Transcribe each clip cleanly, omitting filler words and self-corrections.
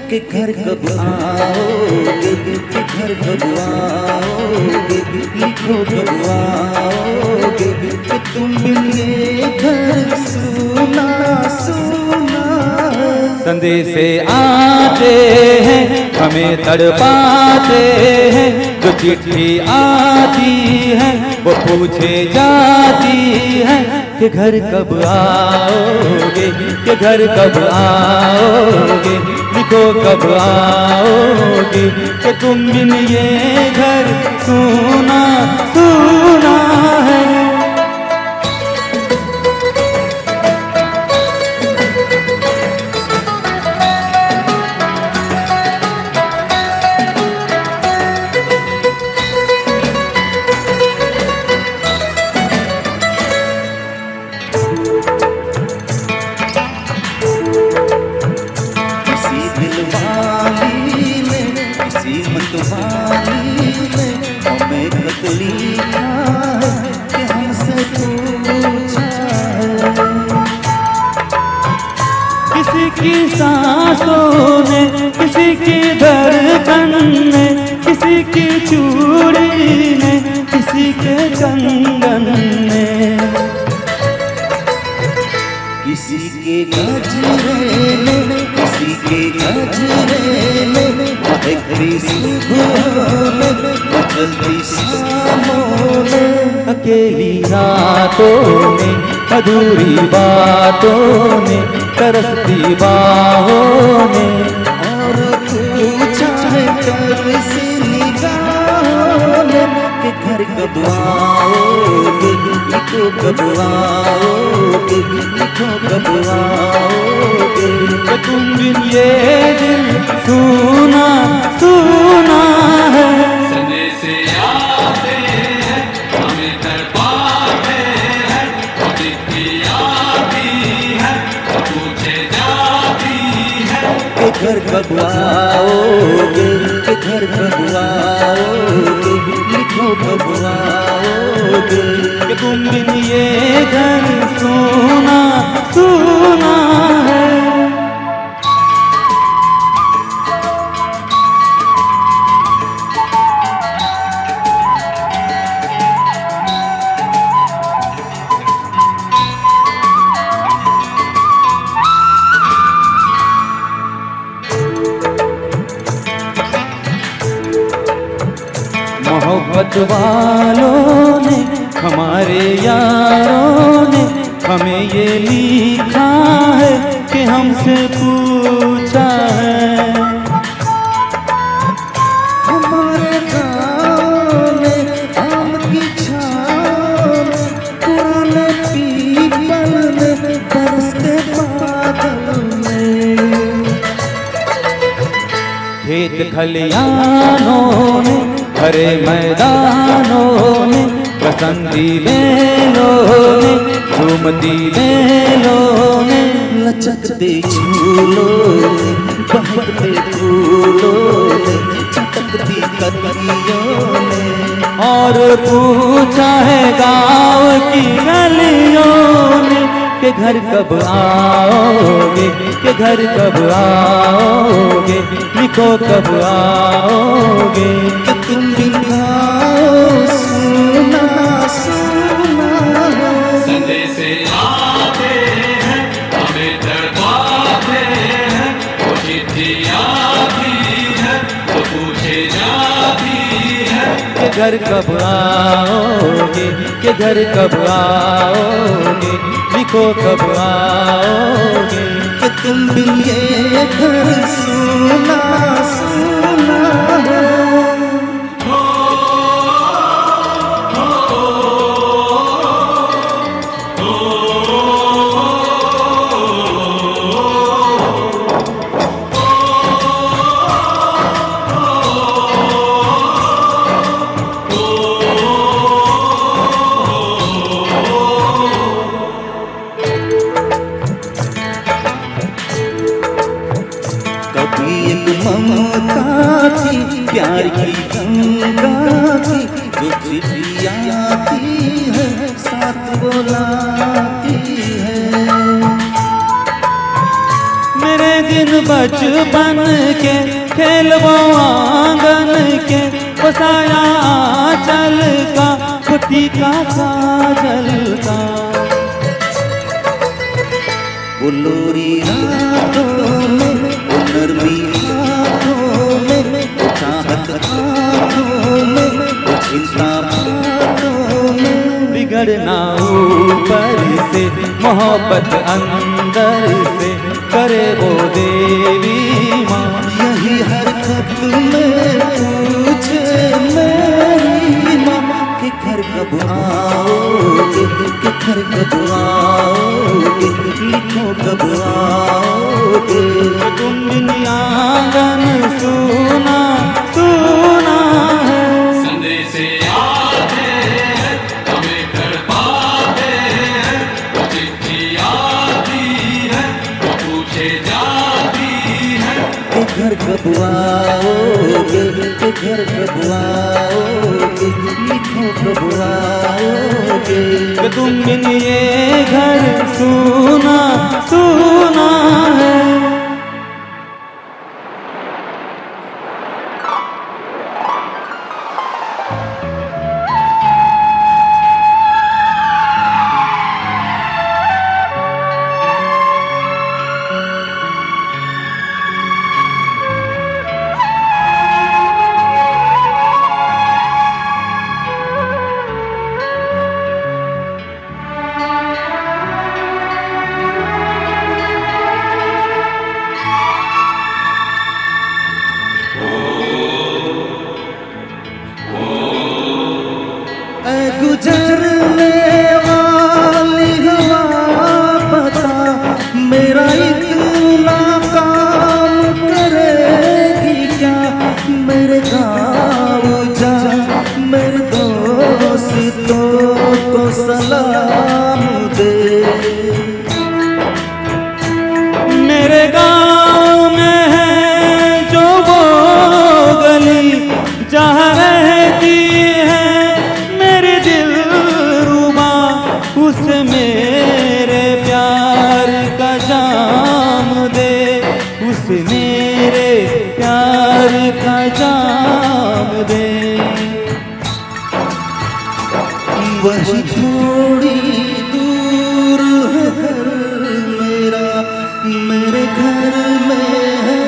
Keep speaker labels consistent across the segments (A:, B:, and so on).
A: कि घर कब आओगे, कि घर कब आओगे, लिखो कब आओगे कि तुम ये घर सुना सुना।
B: संदेशे आते हैं हमें तड़पाते हैं, जो चिट्ठी आती है वो पूछे जाती है कि घर कब आओगे, कि घर कब आओगे, लिखो कब आओगे कि तुम बिन ये घर सुना सुना है।
A: हमें खत लिखा है कि हमसे पूछा है।
B: किसी की सांसों ने, किसी की धड़कन ने, किसी की चूड़ी ने, किसी के कंगन ने,
A: किसी के गजरे ने, किसी के गजरे ने, महकती सुबहों ने, बदलती शामों ने,
B: अकेली रातों ने, अधूरी बातों ने, तरसती बाहों ने,
A: और पूछा है तरसी निगाहों ने कि घर कब आओगे, लिखो कब आओगे, लिखो कब आओगे
B: कि तुम बिन ये दिल सुना सुना है।
C: संदेशे आते हैं हमें तड़पाते हैं, चिट्ठी आती है पूछे जाती है
A: कि घर कब आओगे, कि घर कब आओगे, लिखो कब आओगे
B: कि तुम बिन ये घर सुना सुना है। मोहब्बत वालों ने, हमारे यारों ने हमें ये लिखा है कि हमसे पूछा है।
A: हमारे गाँव में आम की छाँव में, पुराने पीपल में, बरसते बादल में,
B: खेत खलियानों ने, हरे मैदानों ने, बसंती बेलों ने, झूमती बेलों ने,
A: लचकते झूलों ने, बहकते फूलों ने, चटकती कलियों ने,
B: और पूछा है गाँव की गलियों ने कि घर कब आओगे, कि घर कब आओगे, लिखो कब आओगे
A: कि तुम बिन आओ सुना सुना।
C: संदेशे आते हैं हमें तड़पाते हैं, वो चिट्ठी आती है तो पूछे जाती है
B: कि घर कब आओगे, कि घर कब आओगे, लिखो कब आओगे
A: कि तुम बिन ये घर सुना सुना है। ममता थी, प्यार की गंगा थी, जो चिट्ठी आती है साथ बुलाती है।
B: मेरे दिन बचपन के खेल वो आंगन के, वो साया आंचल का, वो टीका काजल का।
A: वो लोरी रातों में, वो नरमी हाथों में, वो चाहत आँखों में, वो चिंता बातों में।
B: बिगड़ना ऊपर से, मोहब्बत अंदर से, करे वो देवी माँ।
A: यही हरकत में पूछे मेरी माँ कि घर कब आओगे, कि घर कब आओगे, लिखो कब आओगे।
B: तुम बिन आंगन सुना सुना है,
C: संदेश आते हैं हमें तड़पाते हैं, वो चिट्ठी आती है वो पूछे जाती है।
A: कि घर कब आओगे, कि घर कब आओगे, लिखो कब आओगे।
B: कि तुम बिन ये घर सुना सुना है।
A: गुजरने वाली हवा पता मेरा इतना काम करेगी क्या। मेरे गाँव जा, मेरे दोस्तों को सलाम दे।
B: मेरे गाँव में है जो वो गली जहाँ रहती है मेरे दिलरुबा, उस मेरे प्यार का जाम दे, उस मेरे प्यार का जाम दे।
A: वही थोड़ी दूर है घर मेरा, मेरे घर में है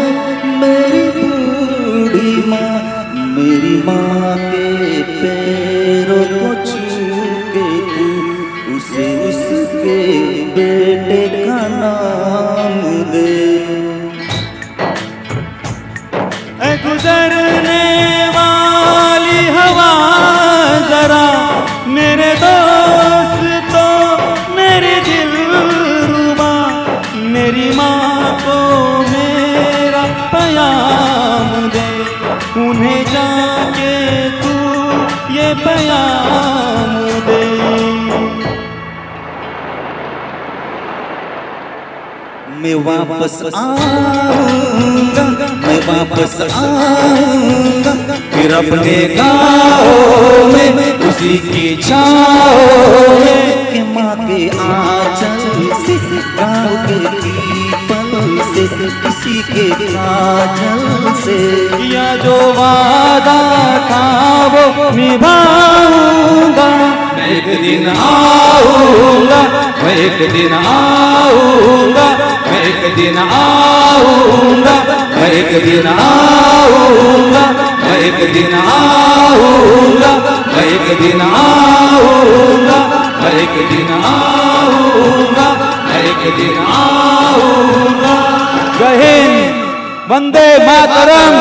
A: मेरी बूढ़ी माँ। मेरी माँ के पैरों को छू के तू उसे उसके बेटे का नाम दे।
B: ऐ गुजरने वाली हवा जरा मेरे दोस्तों, मेरे दिलरुबा, मेरी माँ को मेरा पैगाम दे। उन्हें जाके तू ये पैगाम दे।
A: मैं वापस आऊंगा, मैं वापस आऊंगा, फिर अपने गाँव में उसी की छाँव में। कि माँ के आंचल से, गाँव के पीपल से, किसी के काजल से।
B: या जो वादा था वो निभाऊंगा।
C: मैं एक दिन आऊंगा, मैं एक दिन आऊंगा, मैं एक दिन आऊंगा, मैं एक दिन आऊंगा, मैं एक दिन आऊंगा, मैं एक दिन आऊंगा, मैं एक दिन आऊंगा, मैं एक दिन आऊंगा।
B: जय हिंद, वंदे मातरम।